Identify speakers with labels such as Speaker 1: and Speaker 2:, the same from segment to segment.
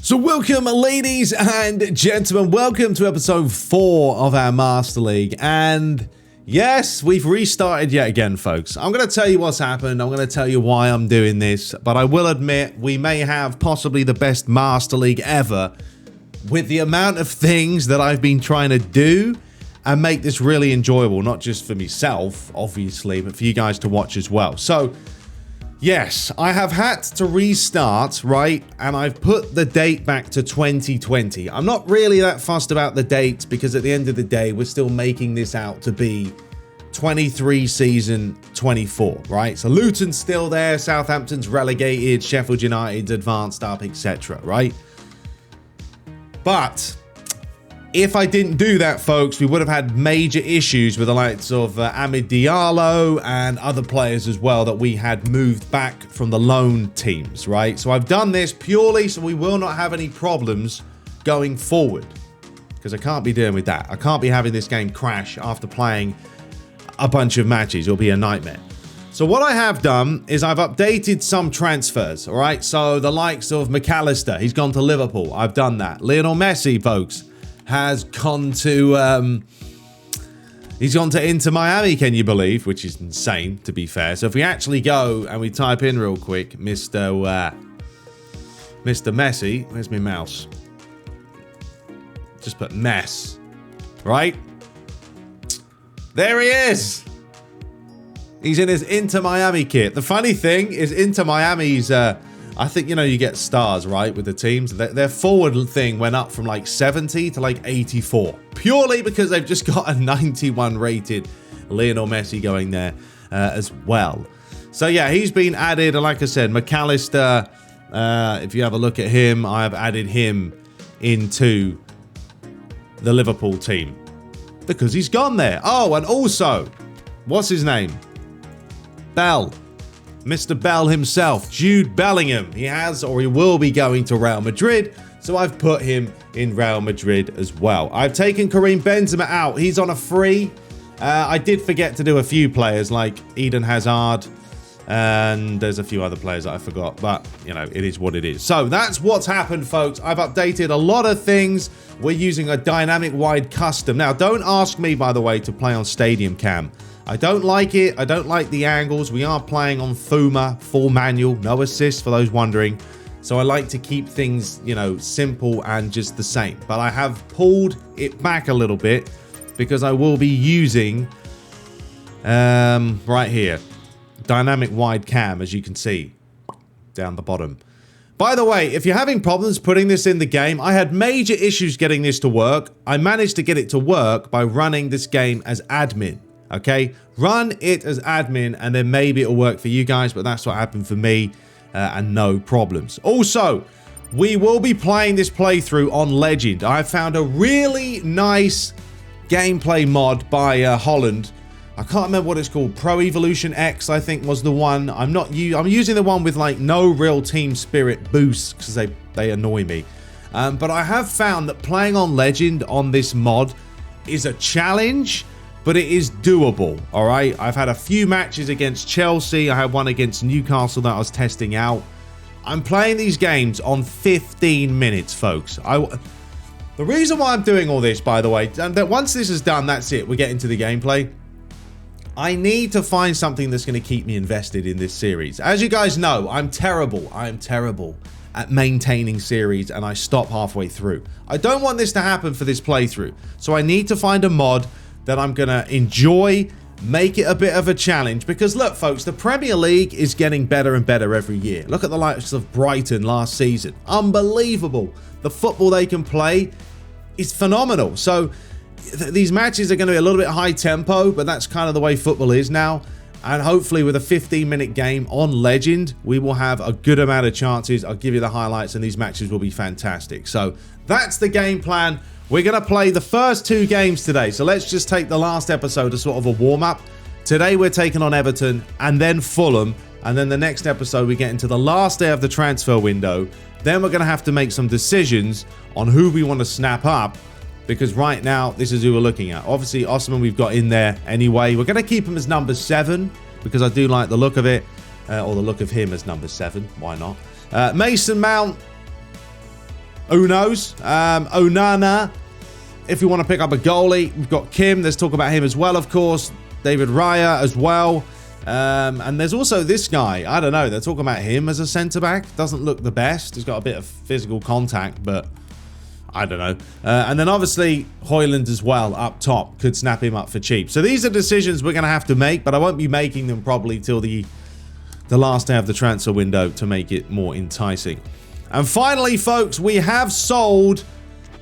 Speaker 1: So welcome, ladies and gentlemen, welcome to episode 4 of our Master League, and yes, we've restarted yet again, folks. I'm going to tell you what's happened, I'm going to tell you why I'm doing this, but I will admit we may have possibly the best Master League ever with the amount of things that I've been trying to do and make this really enjoyable, not just for myself, obviously, but for you guys to watch as well. So yes, I have had to restart, right? And I've put the date back to 2020. I'm not really that fussed about the dates because at the end of the day, we're still making this out to be 23 season 24, right? So Luton's still there, Southampton's relegated, Sheffield United's advanced up, etc., right? But if I didn't do that, folks, we would have had major issues with the likes of Amid Diallo and other players as well that we had moved back from the loan teams, right? So I've done this purely so we will not have any problems going forward, because I can't be dealing with that. I can't be having this game crash after playing a bunch of matches. It'll be a nightmare. So what I have done is I've updated some transfers, all right? So the likes of McAllister, he's gone to Liverpool. I've done that. Lionel Messi, folks, has gone to he's gone to Inter Miami, can you believe? Which is insane, to be fair. So if we actually go and we type in real quick Mr. Messi, where's my mouse? Just put mess, right? There he is. He's in his Inter Miami kit. The funny thing is Inter Miami's I think, you know, you get stars, right, with the teams. Their forward thing went up from like 70 to like 84. Purely because they've just got a 91 rated Lionel Messi going there as well. So, yeah, he's been added. And like I said, McAllister, if you have a look at him, I have added him into the Liverpool team because he's gone there. Oh, and also, what's his name? Bell. Mr. Bell himself, Jude Bellingham. He has, or he will be going to Real Madrid. So I've put him in Real Madrid as well. I've taken Karim Benzema out. He's on a free. I did forget to do a few players like Eden Hazard. And there's a few other players that I forgot. But, you know, it is what it is. So that's what's happened, folks. I've updated a lot of things. We're using a dynamic wide custom. Now, don't ask me, by the way, to play on Stadium Cam. I don't like it. I don't like the angles. We are playing on Fuma, full manual, no assist for those wondering. So I like to keep things, you know, simple and just the same. But I have pulled it back a little bit because I will be using, right here, dynamic wide cam, as you can see down the bottom. By the way, if you're having problems putting this in the game, I had major issues getting this to work. I managed to get it to work by running this game as admin. Okay, run it as admin and then maybe it'll work for you guys, but that's what happened for me and no problems. Also, we will be playing this playthrough on Legend. I found a really nice gameplay mod by Holland. I can't remember what it's called. Pro Evolution X, I think, was the one. I'm using the one with like no real team spirit boosts because they annoy me. But I have found that playing on Legend on this mod is a challenge, but it is doable, all right? I've had a few matches against Chelsea. I had one against Newcastle that I was testing out. I'm playing these games on 15 minutes, folks. The reason why I'm doing all this, by the way, and that once this is done, that's it. We get into the gameplay. I need to find something that's going to keep me invested in this series. As you guys know, I'm terrible. I am terrible at maintaining series, and I stop halfway through. I don't want this to happen for this playthrough, so I need to find a mod that I'm going to enjoy, make it a bit of a challenge. Because look, folks, the Premier League is getting better and better every year. Look at the likes of Brighton last season. Unbelievable. The football they can play is phenomenal. So these matches are going to be a little bit high tempo, but that's kind of the way football is now. And hopefully with a 15-minute game on Legend, we will have a good amount of chances. I'll give you the highlights and these matches will be fantastic. So that's the game plan. We're going to play the first 2 games today. So let's just take the last episode as sort of a warm-up. Today we're taking on Everton and then Fulham. And then the next episode we get into the last day of the transfer window. Then we're going to have to make some decisions on who we want to snap up. Because right now, this is who we're looking at. Obviously, Osimhens we've got in there anyway. We're going to keep him as number 7 because I do like the look of it. Or the look of him as number 7. Why not? Mason Mount. Unos, Onana. If you want to pick up a goalie, we've got Kim. Let's talk about him as well, of course. David Raya as well. And there's also this guy. I don't know. They're talking about him as a centre-back. Doesn't look the best. He's got a bit of physical contact, but I don't know. And then obviously Holland as well up top. Could snap him up for cheap. So these are decisions we're going to have to make, but I won't be making them probably till the last day of the transfer window to make it more enticing. And finally, folks, we have sold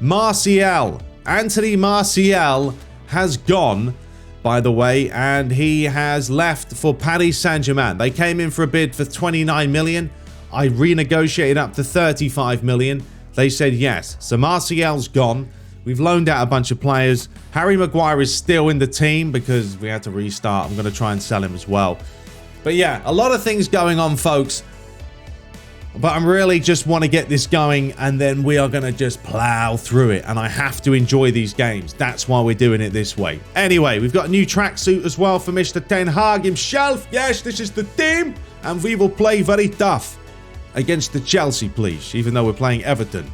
Speaker 1: Martial. Anthony Martial has gone, by the way, and he has left for Paris Saint-Germain. They came in for a bid for 29 million. I renegotiated up to 35 million. They said yes. So Martial's gone. We've loaned out a bunch of players. Harry Maguire is still in the team because we had to restart. I'm going to try and sell him as well. But yeah, a lot of things going on, folks. But I really just want to get this going, and then we are going to just plow through it. And I have to enjoy these games. That's why we're doing it this way. Anyway, we've got a new tracksuit as well for Mr. Ten Hag himself. Yes, this is the team. And we will play very tough against the Chelsea, please. Even though we're playing Everton.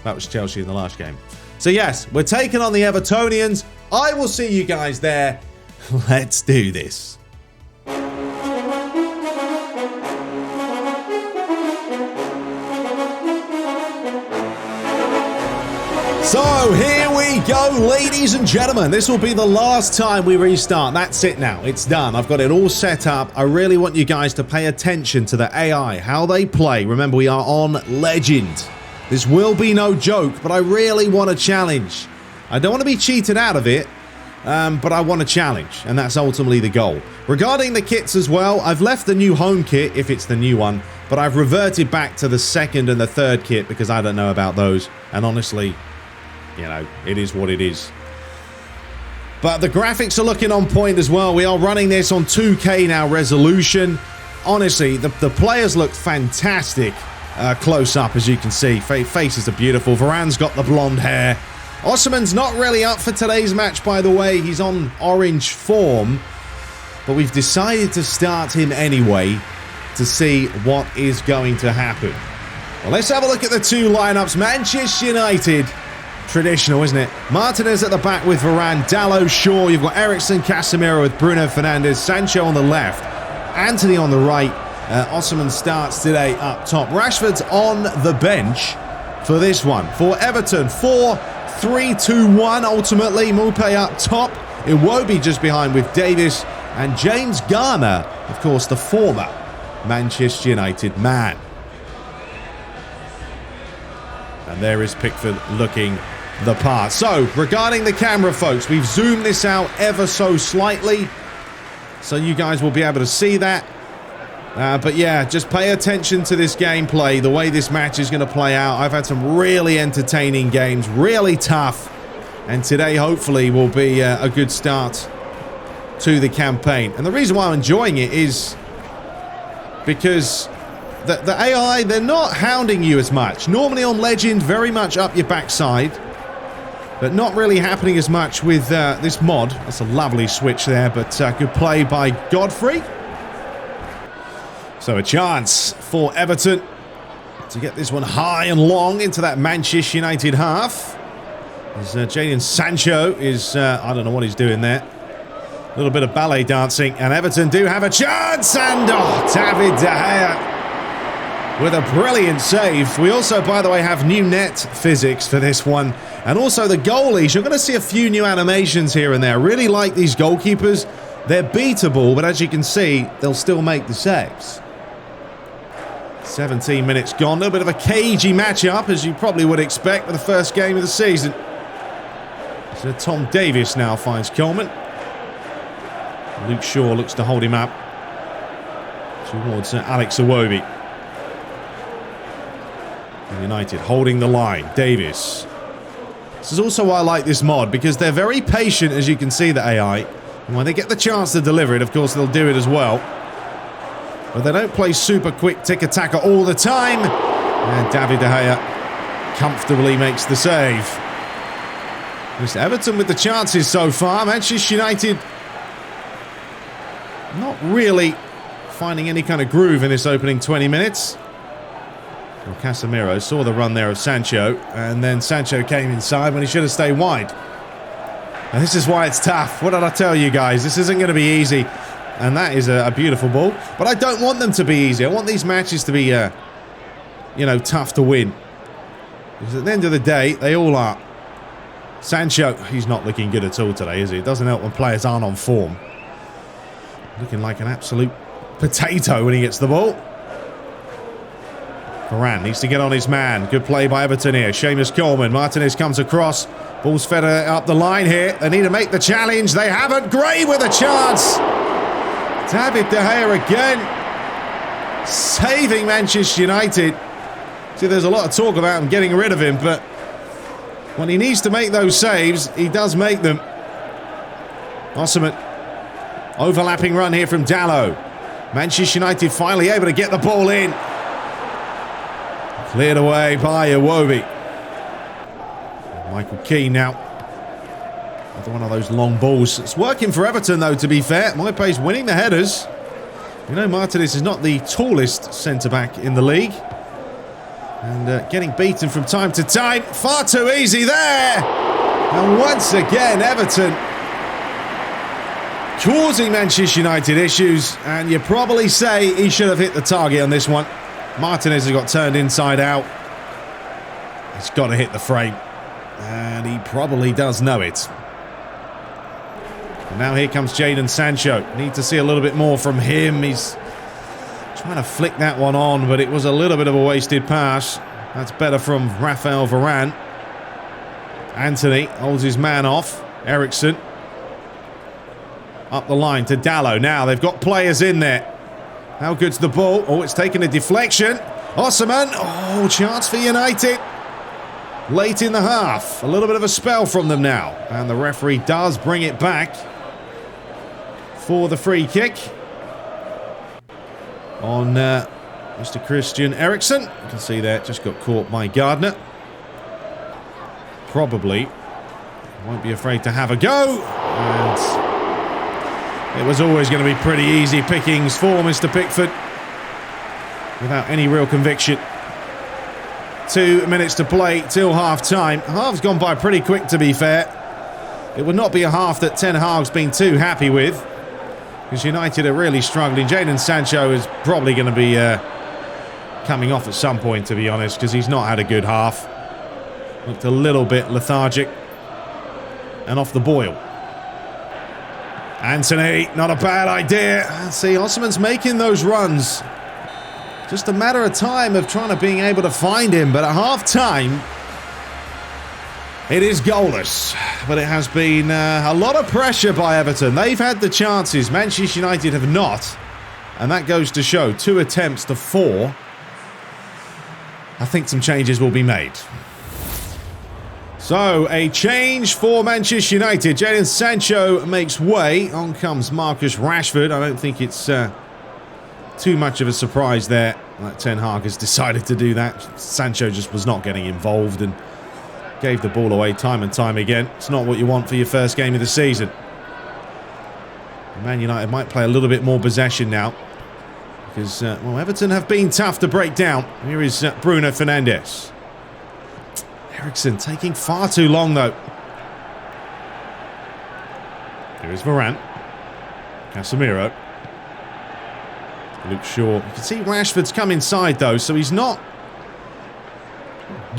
Speaker 1: That was Chelsea in the last game. So yes, we're taking on the Evertonians. I will see you guys there. Let's do this. So here we go, ladies and gentlemen. This will be the last time we restart. That's it now. It's done. I've got it all set up. I really want you guys to pay attention to the AI, how they play. Remember, we are on Legend. This will be no joke, but I really want a challenge. I don't want to be cheated out of it, but I want a challenge, and that's ultimately the goal. Regarding the kits as well, I've left the new home kit, if it's the new one, but I've reverted back to the second and the third kit because I don't know about those, and honestly, you know, it is what it is. But the graphics are looking on point as well. We are running this on 2K now resolution. Honestly, the players look fantastic close up, as you can see. Faces are beautiful. Varane's got the blonde hair. Osimhens not really up for today's match, by the way. He's on orange form. But we've decided to start him anyway to see what is going to happen. Well, let's have a look at the two lineups. Manchester United. Traditional, isn't it? Martinez at the back with Varane, Dalot, Shaw. You've got Eriksen, Casemiro with Bruno Fernandes, Sancho on the left, Anthony on the right. Osimhen starts today up top. Rashford's on the bench for this one. For Everton, 4-3-2-1 ultimately. Mupé up top. Iwobi just behind with Davis and James Garner, of course, the former Manchester United man. And there is Pickford looking the part. So, regarding the camera, folks, we've zoomed this out ever so slightly, so you guys will be able to see that. But yeah, just pay attention to this gameplay, the way this match is going to play out. I've had some really entertaining games, really tough, and today hopefully will be a good start to the campaign. And the reason why I'm enjoying it is because the AI, they're not hounding you as much. Normally on Legend, very much up your backside. But not really happening as much with this mod. That's a lovely switch there, but good play by Godfrey. So a chance for Everton to get this one high and long into that Manchester United half. As Jadon Sancho is, I don't know what he's doing there. A little bit of ballet dancing, and Everton do have a chance, and David De Gea with a brilliant save. We also, by the way, have new net physics for this one. And also the goalies. You're going to see a few new animations here and there. Really like these goalkeepers. They're beatable, but as you can see, they'll still make the saves. 17 minutes gone. A little bit of a cagey matchup, as you probably would expect for the first game of the season. So Tom Davies now finds Coleman. Luke Shaw looks to hold him up towards Alex Iwobi. United holding the line. Davis. This is also why I like this mod, because they're very patient, as you can see, the AI. And when they get the chance to deliver it, of course, they'll do it as well. But they don't play super quick tick-a-tacker all the time. And David De Gea comfortably makes the save. Mr. Everton with the chances so far. Manchester United not really finding any kind of groove in this opening 20 minutes. Well, Casemiro saw the run there of Sancho, and then Sancho came inside when he should have stayed wide. And this is why it's tough. What did I tell you guys? This isn't going to be easy. And that is a beautiful ball. But I don't want them to be easy. I want these matches to be, you know, tough to win. Because at the end of the day, they all are. Sancho, he's not looking good at all today, is he? It doesn't help when players aren't on form. Looking like an absolute potato when he gets the ball. Varane needs to get on his man. Good play by Everton here. Seamus Coleman. Martinez comes across. Ball's fed up the line here. They need to make the challenge. They haven't. Gray with a chance. David De Gea again. Saving Manchester United. See, there's a lot of talk about him getting rid of him, but when he needs to make those saves, he does make them. Osimhens. Overlapping run here from Dalot. Manchester United finally able to get the ball in. Cleared away by Iwobi. Michael Keane now. Another one of those long balls. It's working for Everton, though, to be fair. Moype's winning the headers. You know, Martinez is not the tallest centre-back in the league. And getting beaten from time to time. Far too easy there. And once again, Everton causing Manchester United issues. And you probably say he should have hit the target on this one. Martinez has got turned inside out. He's got to hit the frame. And he probably does know it. And now here comes Jadon Sancho. Need to see a little bit more from him. He's trying to flick that one on, but it was a little bit of a wasted pass. That's better from Raphael Varane. Anthony holds his man off. Eriksen. Up the line to Dalot. Now they've got players in there. How good's the ball? Oh, it's taken a deflection. Osimhens. Oh, chance for United. Late in the half. A little bit of a spell from them now. And the referee does bring it back for the free kick. On Mr. Christian Eriksen. You can see there, just got caught by Gardner. Probably won't be afraid to have a go. And it was always going to be pretty easy pickings for Mr. Pickford. Without any real conviction. 2 minutes to play till half-time. Half's gone by pretty quick, to be fair. It would not be a half that Ten Hag's been too happy with. Because United are really struggling. Jadon Sancho is probably going to be coming off at some point, to be honest, because he's not had a good half. Looked a little bit lethargic. And off the boil. Anthony, not a bad idea. See, Osimhen's making those runs. Just a matter of time of trying to being able to find him. But at half-time, it is goalless. But it has been a lot of pressure by Everton. They've had the chances. Manchester United have not. And that goes to show 2 attempts to 4. I think some changes will be made. So, a change for Manchester United. Jadon Sancho makes way. On comes Marcus Rashford. I don't think it's too much of a surprise there that Ten Hag has decided to do that. Sancho just was not getting involved and gave the ball away time and time again. It's not what you want for your first game of the season. Man United might play a little bit more possession now. Because, well, Everton have been tough to break down. Here is Bruno Fernandes. Eriksen taking far too long, though. Here is Varane. Casemiro. Luke Shaw. You can see Rashford's come inside, though, so he's not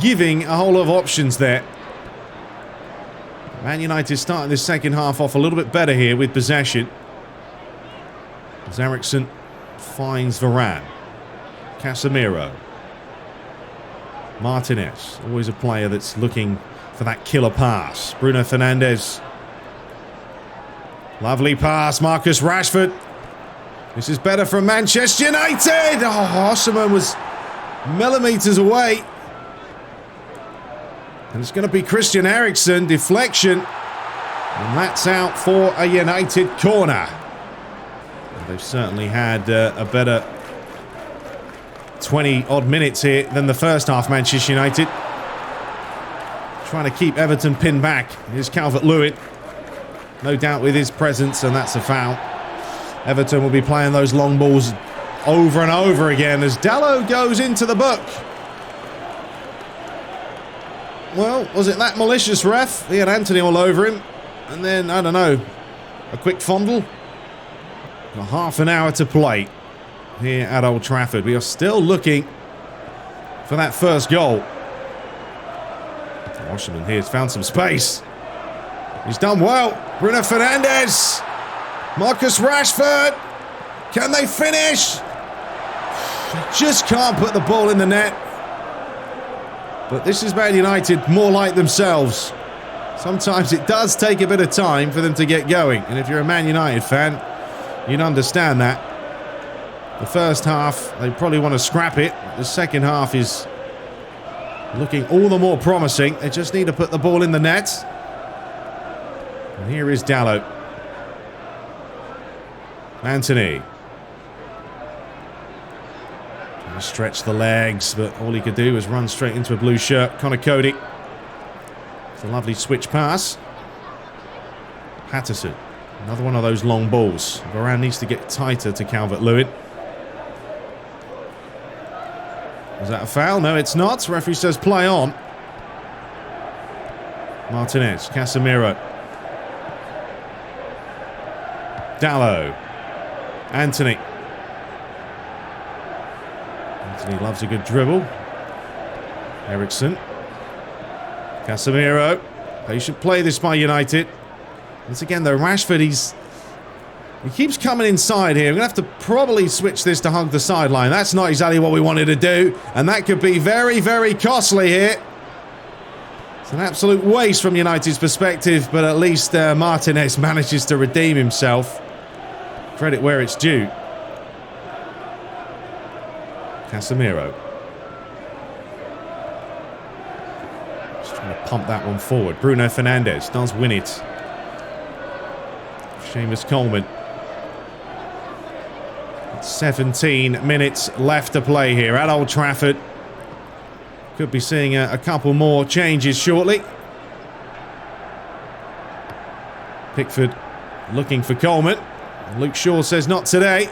Speaker 1: giving a whole lot of options there. Man United starting this second half off a little bit better here with possession. As Eriksen finds Varane. Casemiro. Martinez, always a player that's looking for that killer pass. Bruno Fernandes. Lovely pass, Marcus Rashford. This is better from Manchester United. Oh, Osimhens was millimetres away. And it's going to be Christian Eriksen, deflection. And that's out for a United corner. And they've certainly had a better 20-odd minutes here than the first half, Manchester United. Trying to keep Everton pinned back. Here's Calvert-Lewin. No doubt with his presence, and that's a foul. Everton will be playing those long balls over and over again as Dalot goes into the book. Well, was it that malicious, ref? He had Anthony all over him. And then, I don't know, a quick fondle. Got half an hour to play here at Old Trafford. We are still looking for that first goal. Osimhens here has found some space. He's done well. Bruno Fernandes. Marcus Rashford. Can they finish? Just can't put the ball in the net. But this is Man United, more like themselves. Sometimes it does take a bit of time for them to get going. And if you're a Man United fan, you'd understand that. The first half, they probably want to scrap it. The second half is looking all the more promising. They just need to put the ball in the net. And here is Dalot. Anthony. Trying to stretch the legs, but all he could do was run straight into a blue shirt. Connor Cody. It's a lovely switch pass. Patterson. Another one of those long balls. Varane needs to get tighter to Calvert-Lewin. Is that a foul? No, it's not. Referee says play on. Martinez. Casemiro. Dalot. Anthony. Anthony loves a good dribble. Eriksen. Casemiro. Patient play this by United. Once again, though, Rashford, he keeps coming inside here. I'm going to have to probably switch this to hug the sideline. That's not exactly what we wanted to do. And that could be very, very costly here. It's an absolute waste from United's perspective, but at least Martinez manages to redeem himself. Credit where it's due. Casemiro. Just trying to pump that one forward. Bruno Fernandes does win it. Seamus Coleman. 17 minutes left to play here at Old Trafford. Could be seeing a couple more changes shortly. Pickford looking for Coleman. Luke Shaw says not today.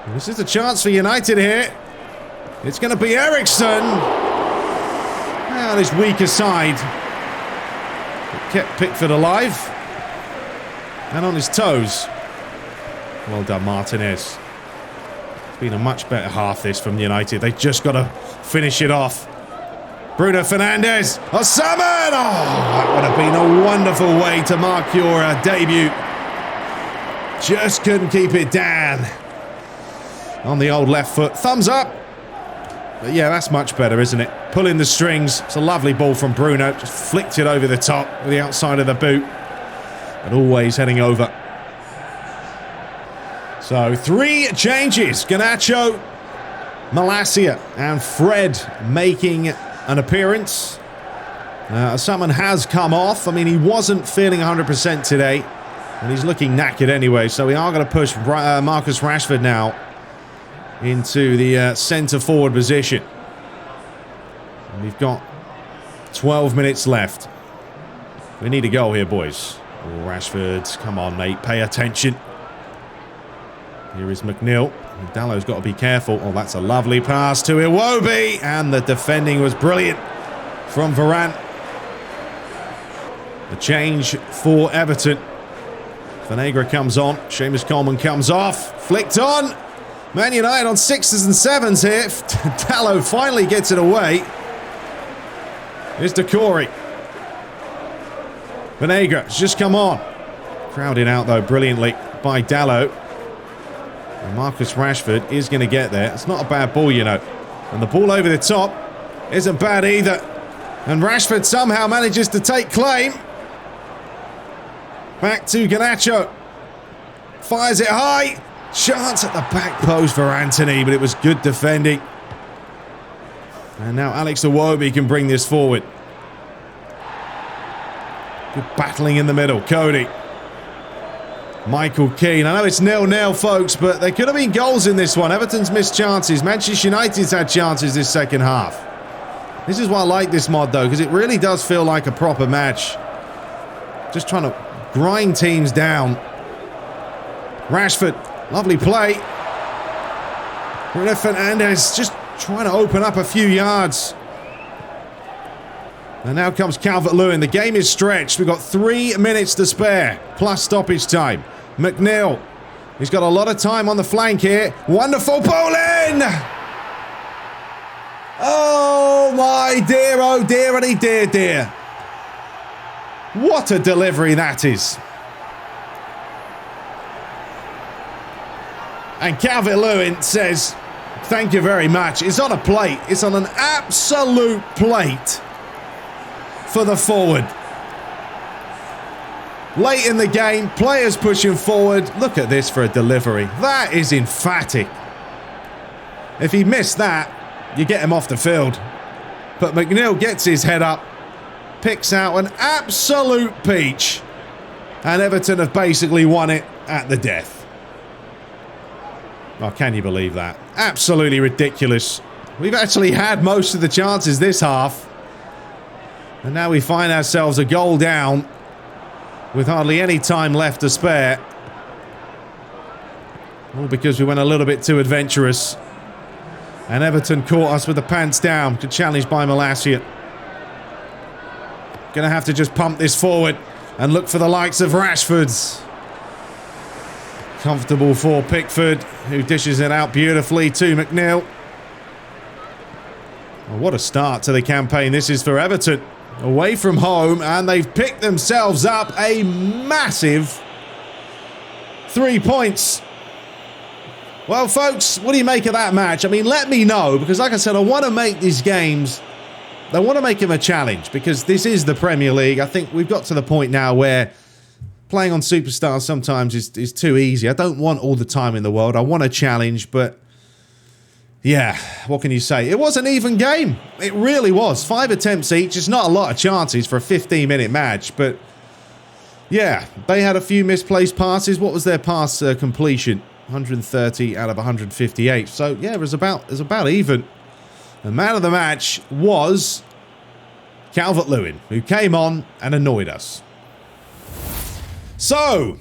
Speaker 1: This is a chance for United here. It's going to be Eriksen. Well, his weaker side. It kept Pickford alive. And on his toes. Well done, Martinez. It's been a much better half this from United. They've just got to finish it off. Bruno Fernandes. Osimhens! Oh, that would have been a wonderful way to mark your debut. Just couldn't keep it down. On the old left foot. Thumbs up. But yeah, that's much better, isn't it? Pulling the strings. It's a lovely ball from Bruno. Just flicked it over the top with the outside of the boot. And always heading over. So, 3 changes. Garnacho, Malacia, and Fred making an appearance. Someone has come off. I mean, he wasn't feeling 100% today. And he's looking knackered anyway. So, we are going to push Marcus Rashford now into the centre-forward position. And we've got 12 minutes left. We need a goal here, boys. Oh, Rashford, come on, mate. Pay attention. Here is McNeil. Dallow's got to be careful. Oh, that's a lovely pass to Iwobi. And the defending was brilliant from Varane. The change for Everton. Venegra comes on. Seamus Coleman comes off. Flicked on. Man United on 6s and 7s here. Dalot finally gets it away. Here's Decore. Venegra has just come on. Crowded out, though, brilliantly by Dalot. And Marcus Rashford is going to get there. It's not a bad ball, you know. And the ball over the top isn't bad either. And Rashford somehow manages to take claim. Back to Garnacho. Fires it high. Chance at the back post for Anthony, but it was good defending. And now Alex Iwobi can bring this forward. Good battling in the middle. Cody. Michael Keane. I know it's 0-0, folks, but there could have been goals in this one. Everton's missed chances. Manchester United's had chances this second half. This is why I like this mod, though, because it really does feel like a proper match. Just trying to grind teams down. Rashford. Lovely play. Bruno Fernandes just trying to open up a few yards. And now comes Calvert-Lewin. The game is stretched. We've got 3 minutes to spare, plus stoppage time. McNeil. He's got a lot of time on the flank here. Wonderful bowling! Oh my dear, oh dear, dear. What a delivery that is. And Calvert-Lewin says, thank you very much. It's on a plate. It's on an absolute plate for the forward. Late in the game, players pushing forward. Look at this for a delivery. That is emphatic. If he missed that, you get him off the field. But McNeil gets his head up, picks out an absolute peach, and Everton have basically won it at the death. Oh, can you believe that? Absolutely ridiculous. We've actually had most of the chances this half. And now we find ourselves a goal down with hardly any time left to spare. All because we went a little bit too adventurous. And Everton caught us with the pants down. Good challenge by Malacia. Gonna have to just pump this forward and look for the likes of Rashford's. Comfortable for Pickford, who dishes it out beautifully to McNeil. Well, what a start to the campaign this is for Everton. Away from home, and they've picked themselves up a massive 3 points. Well, folks, what do you make of that match? I mean, let me know, because like I said, I want to make these games, I want to make them a challenge, because this is the Premier League. I think we've got to the point now where playing on Superstars sometimes is too easy. I don't want all the time in the world. I want a challenge, but yeah, what can you say? It was an even game. It really was. 5 attempts each. It's not a lot of chances for a 15-minute match, but yeah, they had a few misplaced passes. What was their pass completion? 130 out of 158. So yeah, it was about even. The man of the match was Calvert-Lewin, who came on and annoyed us. So,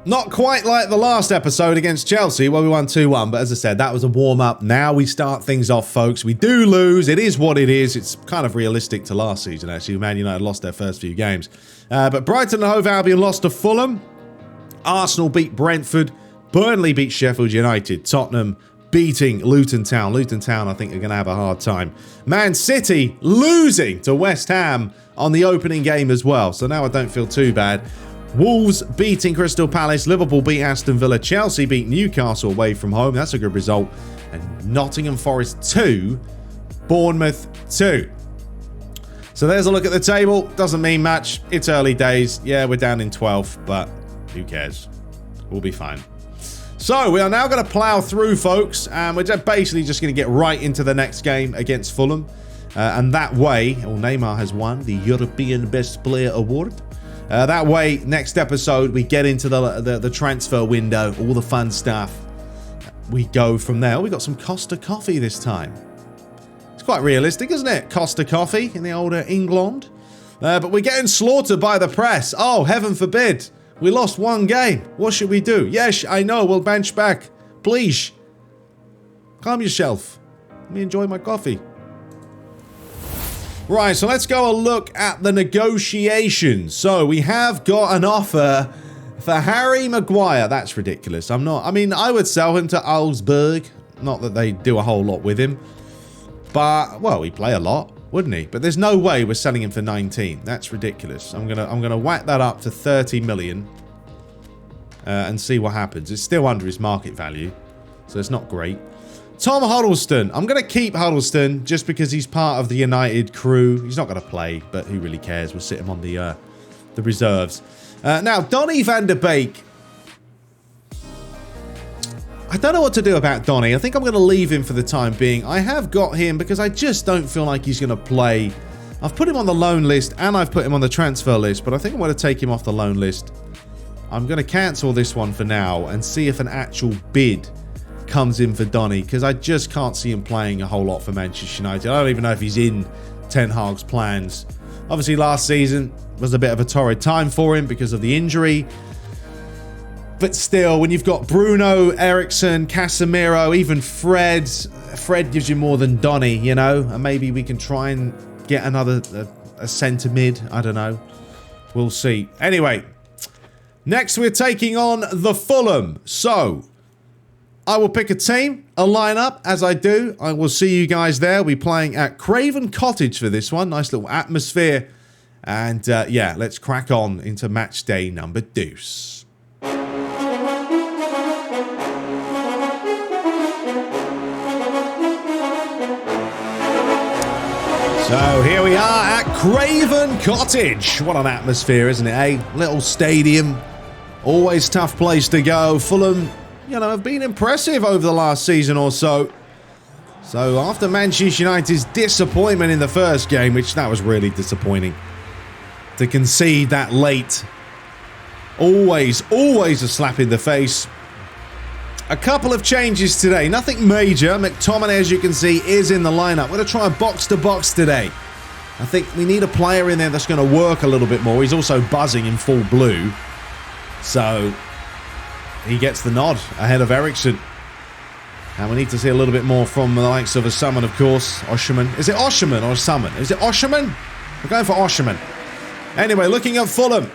Speaker 1: not quite like the last episode against Chelsea where we won 2-1, but as I said, that was a warm-up. Now we start things off, folks. We do lose. It is what it is. It's kind of realistic to last season, actually. Man United lost their first few games. But Brighton and Hove Albion lost to Fulham. Arsenal beat Brentford. Burnley beat Sheffield United. Tottenham beating Luton Town. Luton Town, I think, are going to have a hard time. Man City losing to West Ham on the opening game as well. So now I don't feel too bad. Wolves beating Crystal Palace. Liverpool beat Aston Villa. Chelsea beat Newcastle away from home. That's a good result. And Nottingham Forest 2, Bournemouth 2. So there's a look at the table. Doesn't mean much. It's early days. Yeah, we're down in 12th, but who cares? We'll be fine. So we are now going to plow through, folks, and we're basically just going to get right into the next game against Fulham. And that way, Neymar has won the European Best Player Award. That way, next episode, we get into the transfer window, all the fun stuff. We go from there. We got some Costa coffee this time. It's quite realistic, isn't it? Costa coffee in the older England. But we're getting slaughtered by the press. Oh, heaven forbid. We lost one game. What should we do? Yes, I know. We'll bench back. Please. Calm yourself. Let me enjoy my coffee. Right, so let's go a look at the negotiations. So we have got an offer for Harry Maguire. That's ridiculous. I would sell him to Augsburg. Not that they do a whole lot with him. But, well, he'd play a lot, wouldn't he? But there's no way we're selling him for 19. That's ridiculous. I'm gonna whack that up to 30 million and see what happens. It's still under his market value, so it's not great. Tom Huddleston. I'm going to keep Huddleston just because he's part of the United crew. He's not going to play, but who really cares? We'll sit him on the reserves. Now, Donny van der Beek. I don't know what to do about Donny. I think I'm going to leave him for the time being. I have got him because I just don't feel like he's going to play. I've put him on the loan list and I've put him on the transfer list, but I think I'm going to take him off the loan list. I'm going to cancel this one for now and see if an actual bid comes in for Donny, because I just can't see him playing a whole lot for Manchester United. I don't even know if he's in Ten Hag's plans. Obviously, last season was a bit of a torrid time for him because of the injury. But still, when you've got Bruno, Eriksen, Casemiro, even Fred gives you more than Donny, you know? And maybe we can try and get another a centre mid. I don't know. We'll see. Anyway, next we're taking on the Fulham. So, I will pick a team, a lineup. As I do, I will see you guys there. We'll be playing at Craven Cottage for this one. Nice little atmosphere. And yeah, let's crack on into match day number deuce. So here we are at Craven Cottage. What an atmosphere, isn't it, eh? Little stadium. Always tough place to go. Fulham, you know, have been impressive over the last season or so. So after Manchester United's disappointment in the first game, which that was really disappointing, to concede that late, always a slap in the face. A couple of changes today, nothing major. McTominay, as you can see, is in the lineup. We're going to try a box-to-box today. I think we need a player in there that's going to work a little bit more. He's also buzzing in full blue. So, he gets the nod ahead of Eriksen. And we need to see a little bit more from the likes of Osimhens, of course. Osimhens. Is it Osimhens or Osimhens? Is it Osimhens? We're going for Osimhens. Anyway, looking at Fulham.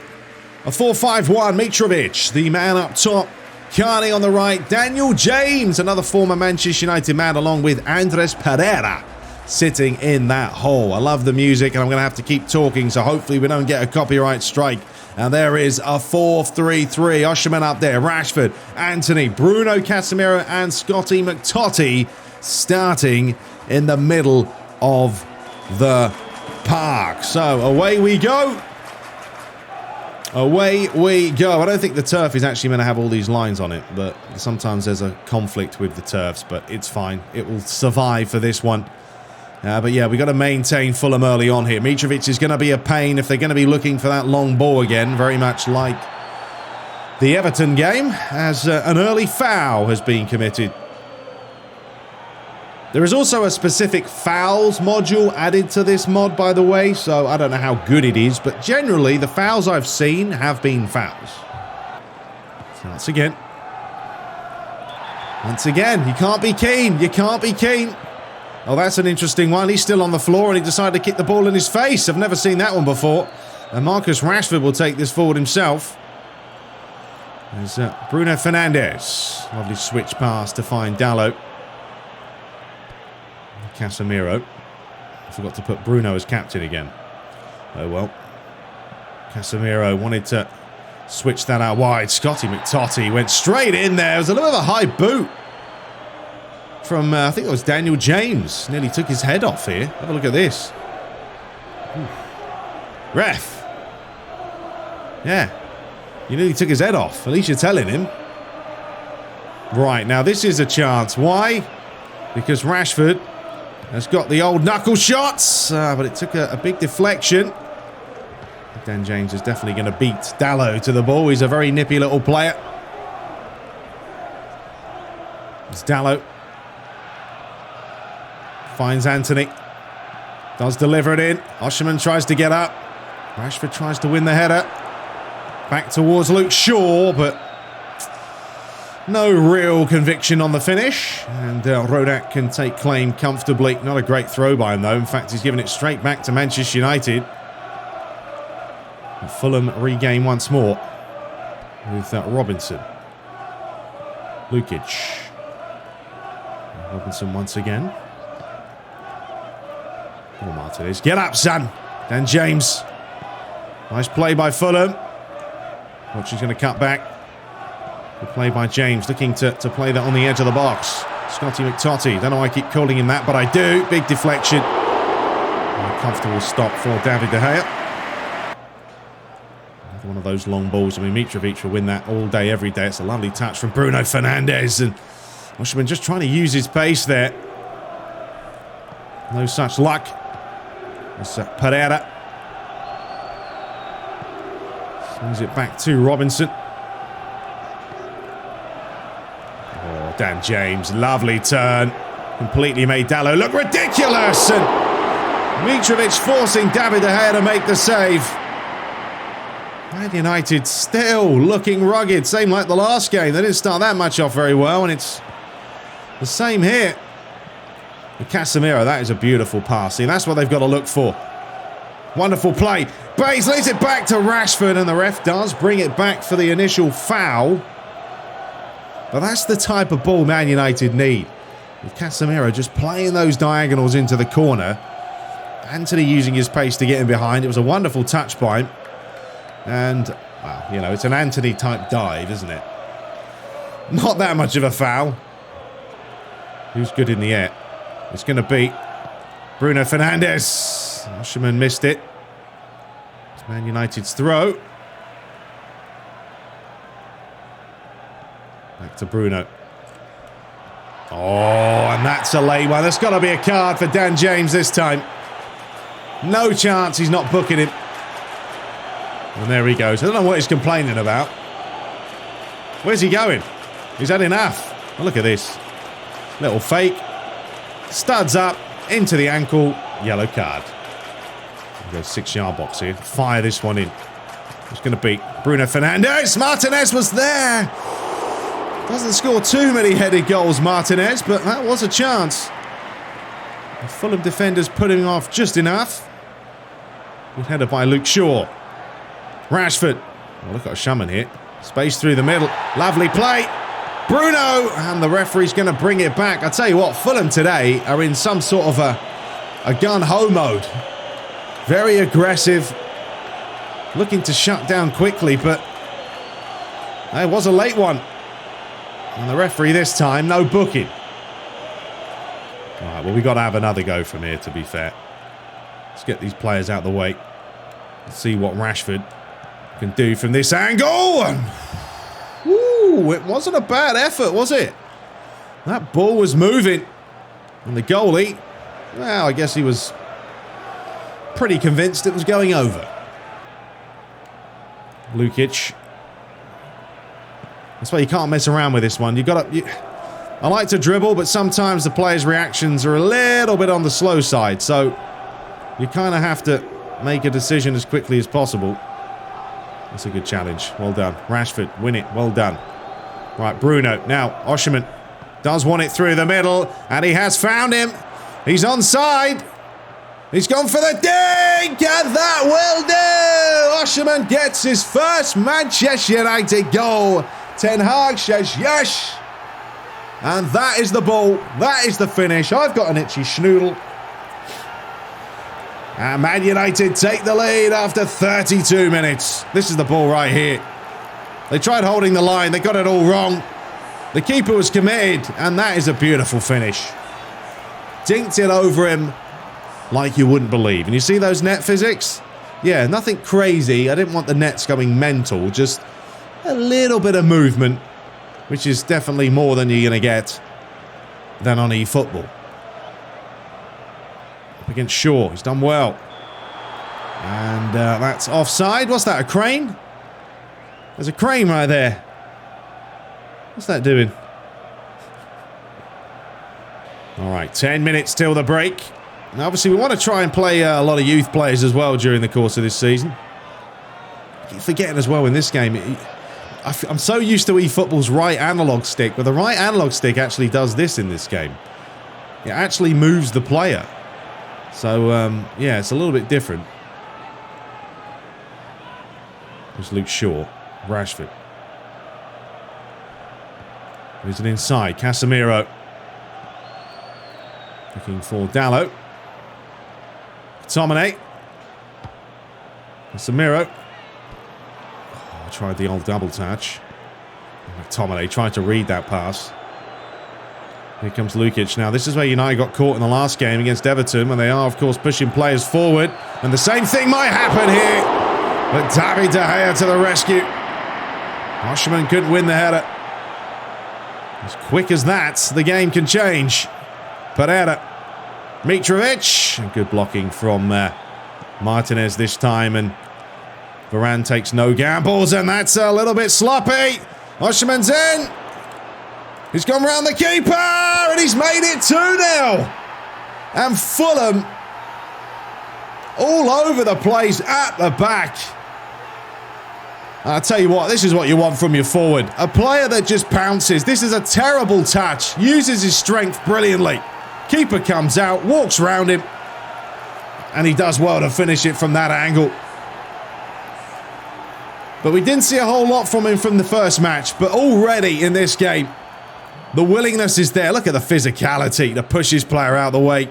Speaker 1: A 4-5-1. Mitrovic, the man up top. Carney on the right. Daniel James, another former Manchester United man, along with Andres Pereira, sitting in that hole. I love the music, and I'm going to have to keep talking, so hopefully we don't get a copyright strike. And there is a 4-3-3. Osimhens up there. Rashford, Anthony, Bruno Casemiro, and Scotty McTotti starting in the middle of the park. So away we go. Away we go. I don't think the turf is actually going to have all these lines on it, but sometimes there's a conflict with the turfs, but it's fine. It will survive for this one. But yeah, we've got to maintain Fulham early on here. Mitrovic is going to be a pain if they're going to be looking for that long ball again, very much like the Everton game, as an early foul has been committed. There is also a specific fouls module added to this mod, by the way, so I don't know how good it is, but generally the fouls I've seen have been fouls. So once again, you can't be keen. You can't be keen. Oh, that's an interesting one. He's still on the floor and he decided to kick the ball in his face. I've never seen that one before. And Marcus Rashford will take this forward himself. There's Bruno Fernandes. Lovely switch pass to find Dalot. Casemiro. I forgot to put Bruno as captain again. Oh well. Casemiro wanted to switch that out wide. Scotty McTotti went straight in there. It was a little bit of a high boot from, I think it was Daniel James. Nearly took his head off here. Have a look at this. Ooh. Ref. Yeah. You nearly took his head off. At least you're telling him. Right, now this is a chance. Why? Because Rashford has got the old knuckle shots, but it took a big deflection. Dan James is definitely going to beat Dalot to the ball. He's a very nippy little player. It's Dalot. Finds Anthony. Does deliver it in. Osimhens tries to get up. Rashford tries to win the header. Back towards Luke Shaw, but no real conviction on the finish, and Rodak can take claim comfortably. Not a great throw by him, though. In fact, he's given it straight back to Manchester United. And Fulham regain once more with Robinson. Lukic. Robinson once again. Paul Martinez. Get up, son! Dan James. Nice play by Fulham. Watch, he's going to cut back. Good play by James, looking to play that on the edge of the box. Scotty McTotti, don't know why I keep calling him that, but I do. Big deflection. And a comfortable stop for David De Gea. Another one of those long balls. I mean, Mitrovic will win that all day, every day. It's a lovely touch from Bruno Fernandes. And Osimhens just trying to use his pace there. No such luck. It's Pereira. Sends it back to Robinson. Dan James, lovely turn. Completely made Dalot look ridiculous. And Mitrovic forcing David De Gea to make the save. Man United still looking rugged. Same like the last game. They didn't start that much off very well. And it's the same here. With Casemiro, that is a beautiful pass. See, that's what they've got to look for. Wonderful play. Bates leads it back to Rashford, and the ref does bring it back for the initial foul. But that's the type of ball Man United need. With Casemiro just playing those diagonals into the corner. Antony using his pace to get in behind. It was a wonderful touch by him. And, well, you know, it's an Antony-type dive, isn't it? Not that much of a foul. Who's good in the air? It's going to be Bruno Fernandes. Osimhens missed it. It's Man United's throw. Back to Bruno. Oh, and that's a late one. There's got to be a card for Dan James this time. No chance he's not booking him. And there he goes. I don't know what he's complaining about. Where's he going? He's had enough. Oh, look at this. Little fake. Studs up. Into the ankle. Yellow card. Go 6-yard box here. Fire this one in. It's going to beat Bruno Fernandes. Martinez was there. Doesn't score too many headed goals, Martinez, but that was a chance. The Fulham defenders put him off just enough. Good header by Luke Shaw. Rashford. Oh, look at Osimhens here. Space through the middle. Lovely play. Bruno. And the referee's going to bring it back. I tell you what, Fulham today are in some sort of a gun-ho mode. Very aggressive. Looking to shut down quickly, but it was a late one. And the referee this time, no booking. All right, well, we've got to have another go from here, to be fair. Let's get these players out of the way. Let's see what Rashford can do from this angle. Ooh, it wasn't a bad effort, was it? That ball was moving. And the goalie, well, I guess he was pretty convinced it was going over. Lukic. That's why you can't mess around with this one. I like to dribble, but sometimes the players' reactions are a little bit on the slow side. So you kind of have to make a decision as quickly as possible. That's a good challenge. Well done. Rashford, win it. Well done. Right, Bruno. Now, Osimhens does want it through the middle, and he has found him. He's onside. He's gone for the dink, and that will do. Osimhens gets his first Manchester United goal. Ten Hag says yes. And that is the ball. That is the finish. I've got an itchy schnoodle. And Man United take the lead after 32 minutes. This is the ball right here. They tried holding the line. They got it all wrong. The keeper was committed. And that is a beautiful finish. Dinked it over him like you wouldn't believe. And you see those net physics? Yeah, nothing crazy. I didn't want the nets going mental. Just a little bit of movement, which is definitely more than you're going to get than on eFootball. Up against Shaw. He's done well. And that's offside. What's that, a crane? There's a crane right there. What's that doing? All right, 10 minutes till the break. Now, obviously, we want to try and play a lot of youth players as well during the course of this season. I keep forgetting as well in this game. I'm so used to eFootball's right analog stick, but the right analog stick actually does this in this game. It actually moves the player. So, yeah, it's a little bit different. There's Luke Shaw. Rashford. There's an inside. Casemiro. Looking for Dalot. Tomine. Casemiro. Oh, tried the old double touch. Tomine tried to read that pass. Here comes Lukic. Now, this is where United got caught in the last game against Everton, when they are, of course, pushing players forward. And the same thing might happen here. But David De Gea to the rescue. Osimhens couldn't win the header. As quick as that, the game can change. Pereira. Mitrovic. And good blocking from Martinez this time. And Varane takes no gambles. And that's a little bit sloppy. Osimhen's in. He's gone round the keeper. And he's made it 2-0. And Fulham all over the place at the back. I'll tell you what, this is what you want from your forward. A player that just pounces. This is a terrible touch. Uses his strength brilliantly. Keeper comes out, walks round him. And he does well to finish it from that angle. But we didn't see a whole lot from him from the first match. But already in this game, the willingness is there. Look at the physicality to push his player out of the way.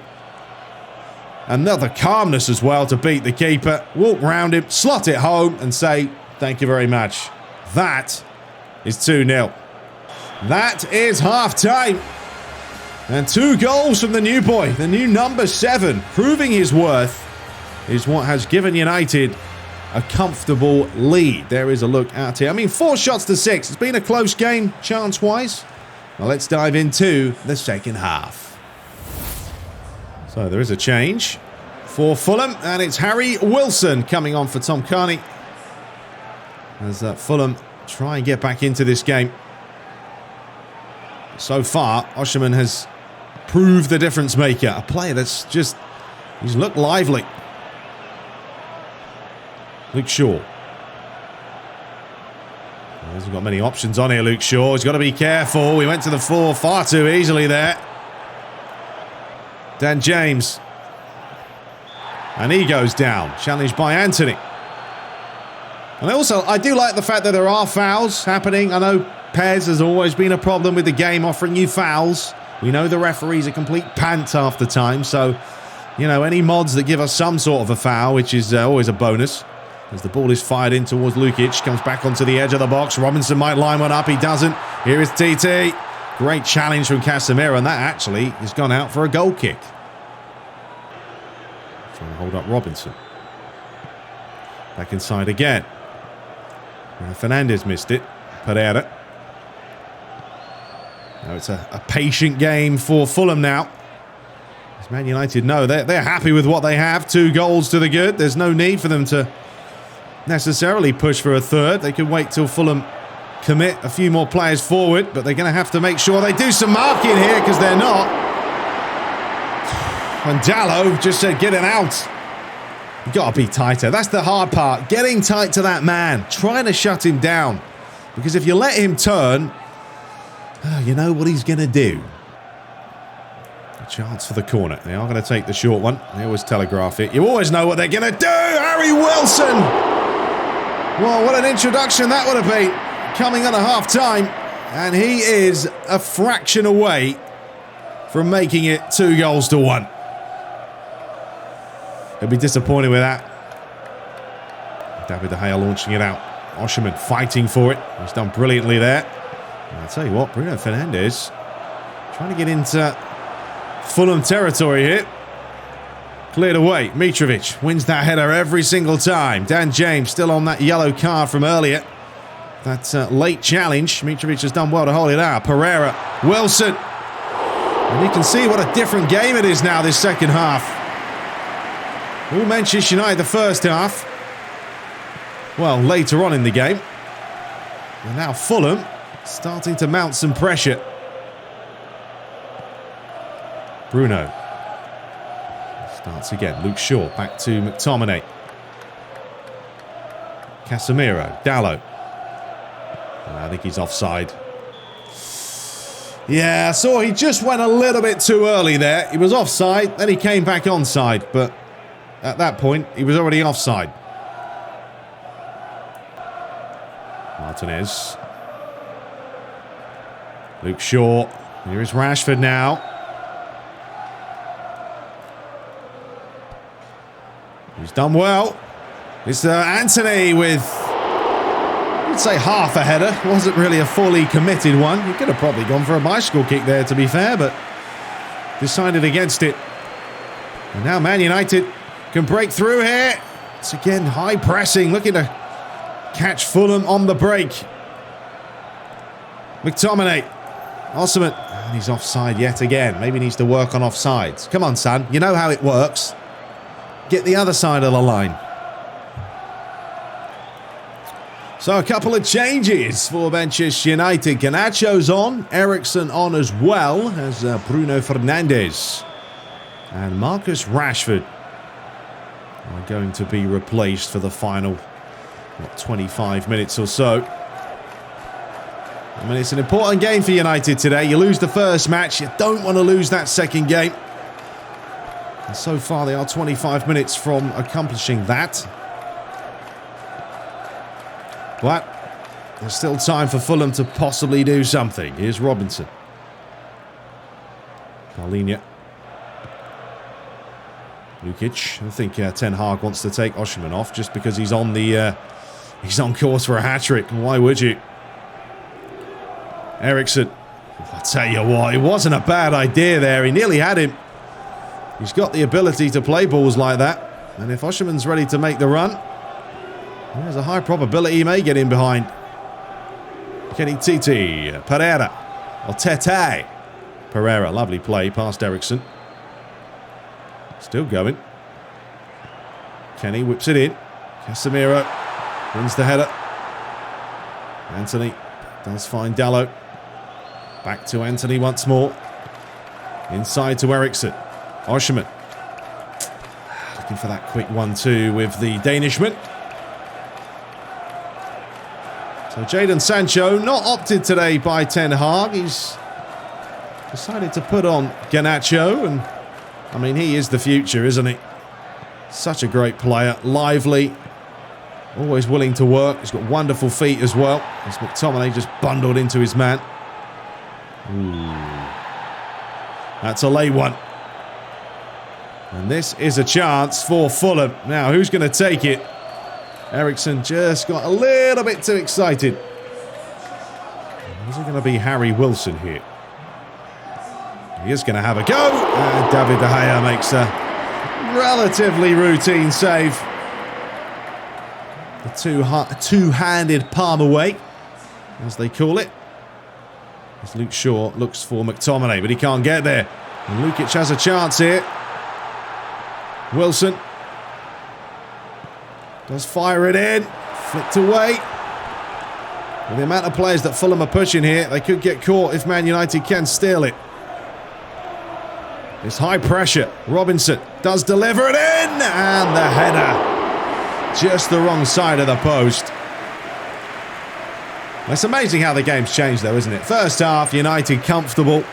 Speaker 1: Another calmness as well to beat the keeper. Walk round him, slot it home and say, thank you very much. That is 2-0. That is half-time. And 2 goals from the new boy, the new number 7, proving his worth, is what has given United a comfortable lead. There is a look out here. I mean, 4 shots to 6. It's been a close game, chance-wise. Well, let's dive into the second half. So there is a change for Fulham, and it's Harry Wilson coming on for Tom Carney. As Fulham try and get back into this game. So far, Osimhens has proved the difference maker. A player that's just, he's looked lively. Luke Shaw. He hasn't got many options on here, Luke Shaw. He's got to be careful. He went to the floor far too easily there. Dan James. And he goes down. Challenged by Anthony. And also, I do like the fact that there are fouls happening. I know PES has always been a problem with the game offering you fouls. We know the referee's a complete pant half the time. So, you know, any mods that give us some sort of a foul, which is always a bonus. As the ball is fired in towards Lukic, comes back onto the edge of the box. Robinson might line one up, he doesn't. Here is TT. Great challenge from Casemiro, and that actually has gone out for a goal kick. Trying to hold up Robinson. Back inside again. Fernandes missed it. Pereira. Now it's a patient game for Fulham now. As Man United know they're happy with what they have. 2 goals to the good. There's no need for them to necessarily push for a third. They could wait till Fulham commit a few more players forward, but they're going to have to make sure they do some marking here because they're not. And Dallo just said, get him out. You've got to be tighter. That's the hard part. Getting tight to that man. Trying to shut him down. Because if you let him turn, you know what he's going to do. A chance for the corner. They are going to take the short one. They always telegraph it. You always know what they're going to do. Harry Wilson. Well, what an introduction that would have been. Coming on a half-time. And he is a fraction away from making it 2-1. He'll be disappointed with that. David De Gea launching it out. Osimhens fighting for it. He's done brilliantly there. And I'll tell you what, Bruno Fernandes trying to get into Fulham territory here. Cleared away. Mitrovic wins that header every single time. Dan James still on that yellow card from earlier. That late challenge. Mitrovic has done well to hold it out. Pereira. Wilson. And you can see what a different game it is now this second half. All Manchester United the first half. Well, later on in the game. And now Fulham starting to mount some pressure. Bruno. Starts again. Luke Shaw back to McTominay. Casemiro. Dallo. I think he's offside. Yeah, I saw he just went a little bit too early there. He was offside, then he came back onside, but at that point, he was already offside. Martinez. Luke Shaw. Here is Rashford now. He's done well. It's Anthony with, I'd say, half a header. Wasn't really a fully committed one. He could have probably gone for a bicycle kick there, to be fair, but decided against it. And now Man United can break through here. It's again high pressing, looking to catch Fulham on the break. McTominay. Osimhens. And he's offside yet again. Maybe needs to work on offsides. Come on, son. You know how it works. Get the other side of the line. So a couple of changes for Manchester United. Garnacho's on. Eriksen on as well as Bruno Fernandes. And Marcus Rashford are going to be replaced for the final 25 minutes or so. I mean, it's an important game for United today. You lose the first match, you don't want to lose that second game. And so far, they are 25 minutes from accomplishing that. But there's still time for Fulham to possibly do something. Here's Robinson. Paulinho. Lukic. I think Ten Hag wants to take Osimhens off just because he's on the he's on course for a hat-trick. Why would you? Eriksen. I'll tell you what, it wasn't a bad idea there. He nearly had him. He's got the ability to play balls like that. And if Osimhen's ready to make the run, there's a high probability he may get in behind. Kenny TT. Pereira. Or Tete. Pereira. Lovely play past Eriksen. Still going. Kenny whips it in. Casemiro wins the header. Anthony does find Dalot. Back to Anthony once more. Inside to Eriksen. Osimhen. Looking for that quick 1-2 with the Danishman. So Jadon Sancho not opted today by Ten Hag. He's decided to put on Garnacho, and I mean, he is the future, isn't he? Such a great player, lively, always willing to work. He's got wonderful feet as well. As McTominay just bundled into his man. Ooh. That's a late one. And this is a chance for Fulham. Now, who's going to take it? Eriksen just got a little bit too excited. Is it going to be Harry Wilson here? He is going to have a go. And David De Gea makes a relatively routine save. The two-handed palm away, as they call it. As Luke Shaw looks for McTominay, but he can't get there. And Lukic has a chance here. Wilson does fire it in. Flicked away. With the amount of players that Fulham are pushing here, they could get caught if Man United can steal it. It's high pressure. Robinson does deliver it in. And the header. Just the wrong side of the post. It's amazing how the game's changed though, isn't it? First half, United comfortable.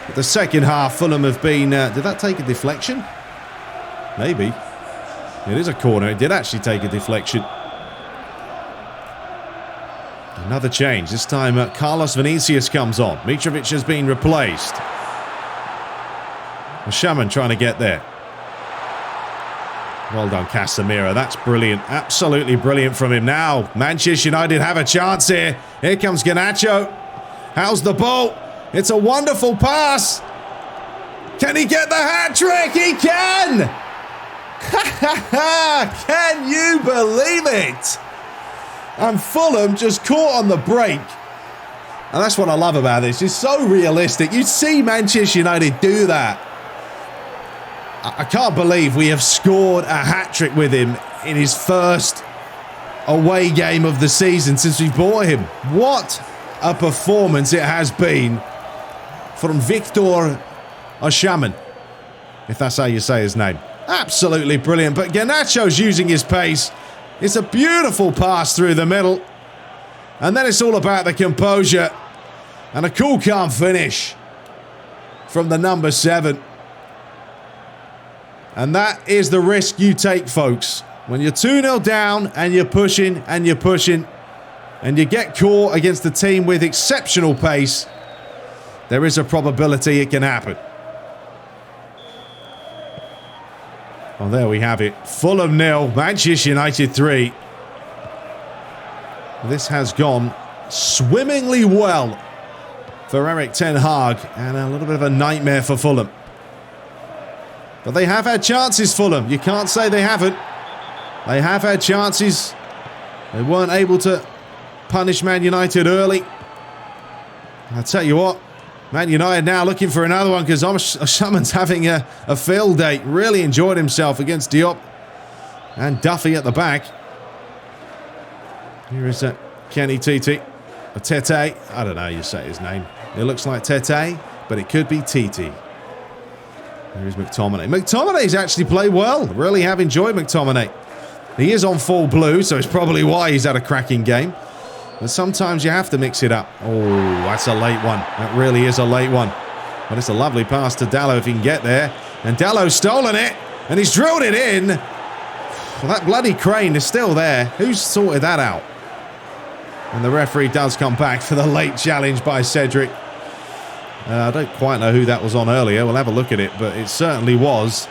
Speaker 1: But the second half, Fulham have been... did that take a deflection? Maybe. It is a corner. It did actually take a deflection. Another change. This time, Carlos Vinicius comes on. Mitrovic has been replaced. Osimhens trying to get there. Well done, Casemiro. That's brilliant. Absolutely brilliant from him. Now, Manchester United have a chance here. Here comes Garnacho. How's the ball? It's a wonderful pass. Can he get the hat-trick? He can! Can you believe it? And Fulham just caught on the break. And that's what I love about this. It's so realistic. You see Manchester United do that. I can't believe we have scored a hat-trick with him in his first away game of the season since we bought him. What a performance it has been from Victor Osimhens, if that's how you say his name. Absolutely brilliant. But Garnacho's using his pace. It's a beautiful pass through the middle. And then it's all about the composure. And a cool, calm finish from the number 7. And that is the risk you take, folks. When you're 2-0 down and you're pushing and you're pushing and you get caught against a team with exceptional pace, there is a probability it can happen. Well, there we have it. Fulham 0, Manchester United 3. This has gone swimmingly well for Erik Ten Hag and a little bit of a nightmare for Fulham. But they have had chances, Fulham. You can't say they haven't. They have had chances. They weren't able to punish Man United early. I'll tell you what, Man United now looking for another one because Osimhen's having a field day. Really enjoyed himself against Diop and Duffy at the back. Here is Kenny TT. Tete. I don't know how you say his name. It looks like Tete, but it could be TT. Here's McTominay. McTominay's actually played well. Really have enjoyed McTominay. He is on full blue, so it's probably why he's had a cracking game. But sometimes you have to mix it up. Oh, that's a late one. That really is a late one. But it's a lovely pass to Dalot if he can get there. And Dello's stolen it. And he's drilled it in. Well, that bloody crane is still there. Who's sorted that out? And the referee does come back for the late challenge by Cedric. I don't quite know who that was on earlier. We'll have a look at it, but it certainly was.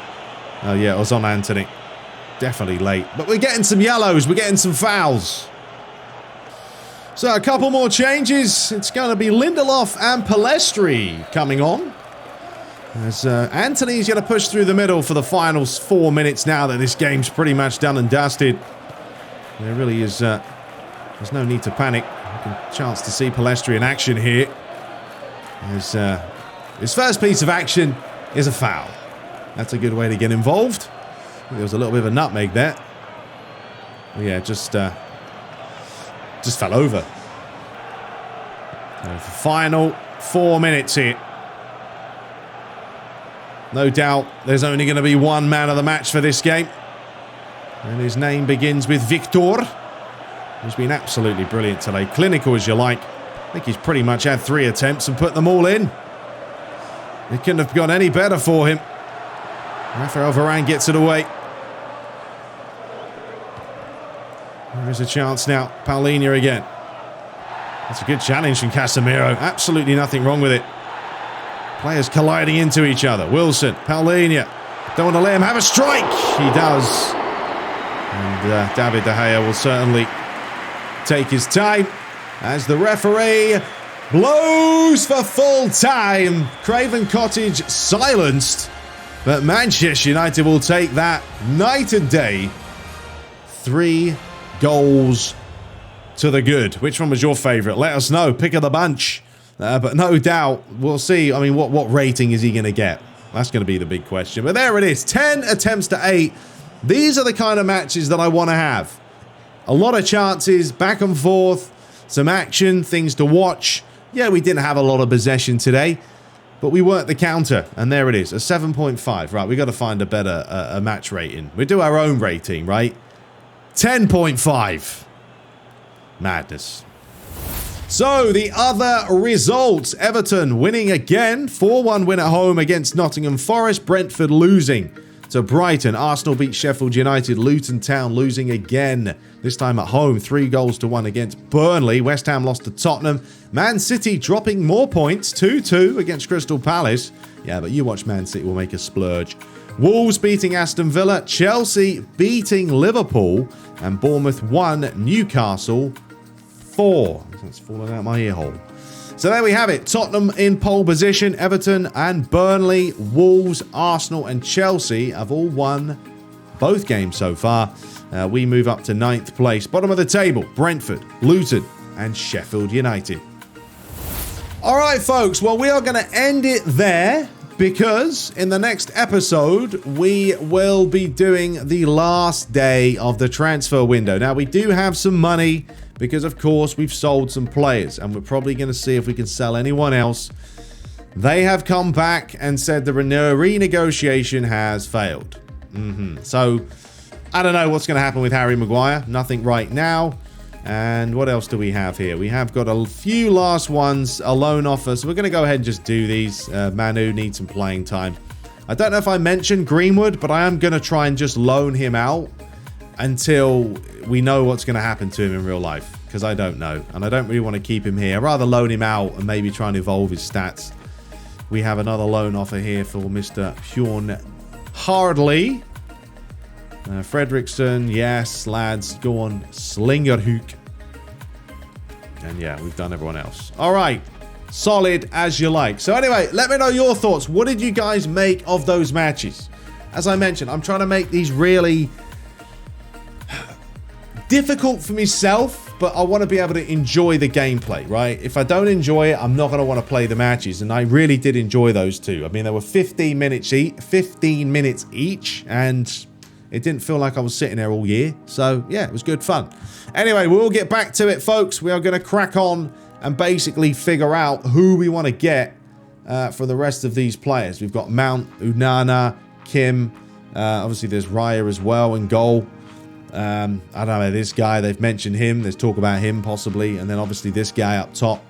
Speaker 1: Oh, yeah, it was on Anthony. Definitely late. But we're getting some yellows. We're getting some fouls. So a couple more changes. It's going to be Lindelof and Palestri coming on. As Anthony's going to push through the middle for the final 4 minutes now that this game's pretty much done and dusted. There really is... there's no need to panic. A chance to see Palestri in action here. His first piece of action is a foul. That's a good way to get involved. There was a little bit of a nutmeg there. But yeah, just fell over. And the final 4 minutes here. No doubt there's only going to be one man of the match for this game. And his name begins with Victor. He's been absolutely brilliant today. Clinical as you like. I think he's pretty much had 3 attempts and put them all in. It couldn't have gone any better for him. Rafael Varane gets it away. There's a chance now. Paulinho again. That's a good challenge from Casemiro. Absolutely nothing wrong with it. Players colliding into each other. Wilson, Paulinho. Don't want to let him have a strike. He does. And David De Gea will certainly take his time as the referee blows for full time. Craven Cottage silenced. But Manchester United will take that night and day. 3 goals to the good. Which one was your favourite? Let us know. Pick of the bunch. But no doubt, we'll see. I mean, what rating is he going to get? That's going to be the big question. But there it is. 10 attempts to 8. These are the kind of matches that I want to have. A lot of chances, back and forth, some action, things to watch. Yeah, we didn't have a lot of possession today, but we worked the counter. And there it is, a 7.5. Right, we got to find a better a match rating. We do our own rating, right? 10.5. Madness. So, the other results. Everton winning again. 4-1 win at home against Nottingham Forest. Brentford losing to Brighton. Arsenal beat Sheffield United. Luton Town losing again. This time at home. 3-1 against Burnley. West Ham lost to Tottenham. Man City dropping more points. 2-2 against Crystal Palace. Yeah, but you watch Man City will make a splurge. Wolves beating Aston Villa. Chelsea beating Liverpool. And Bournemouth 1. Newcastle 4. That's fallen out my ear hole. So there we have it. Tottenham in pole position. Everton and Burnley, Wolves, Arsenal and Chelsea have all won both games so far. We move up to 9th place. Bottom of the table, Brentford, Luton and Sheffield United. All right, folks. Well, we are going to end it there because in the next episode, we will be doing the last day of the transfer window. Now, we do have some money because, of course, we've sold some players and we're probably going to see if we can sell anyone else. They have come back and said the renegotiation has failed. So, I don't know what's going to happen with Harry Maguire. Nothing right now. And what else do we have here? We have got a few last ones, a loan offer. So we're going to go ahead and just do these. Manu needs some playing time. I don't know if I mentioned Greenwood, but I am going to try and just loan him out until we know what's going to happen to him in real life. Because I don't know. And I don't really want to keep him here. I'd rather loan him out and maybe try and evolve his stats. We have another loan offer here for Mr. Bjorn Hardley. Fredrickson, yes, lads, go on, Slingerhook. And yeah, we've done everyone else. All right, solid as you like. So anyway, let me know your thoughts. What did you guys make of those matches? As I mentioned, I'm trying to make these really difficult for myself, but I want to be able to enjoy the gameplay, right? If I don't enjoy it, I'm not going to want to play the matches, and I really did enjoy those two. I mean, they were 15 minutes each, and it didn't feel like I was sitting there all year. So, yeah, it was good fun. Anyway, we'll get back to it, folks. We are going to crack on and basically figure out who we want to get for the rest of these players. We've got Mount, Unana, Kim. Obviously, there's Raya as well in goal. I don't know, this guy, they've mentioned him. There's talk about him possibly. And then, obviously, this guy up top.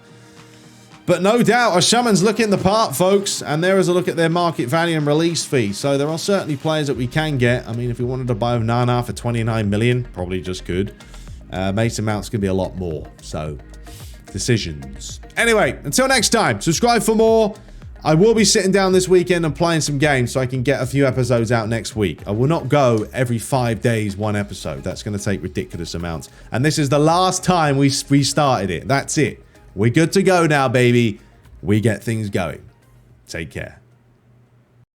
Speaker 1: But no doubt, Osimhens looking the part, folks. And there is a look at their market value and release fee. So there are certainly players that we can get. I mean, if we wanted to buy Nana for 29 million, probably just could. Mason Mount's going to be a lot more. So, decisions. Anyway, until next time, subscribe for more. I will be sitting down this weekend and playing some games so I can get a few episodes out next week. I will not go every 5 days, one episode. That's going to take ridiculous amounts. And this is the last time we restarted it. That's it. We're good to go now, baby. We get things going. Take care.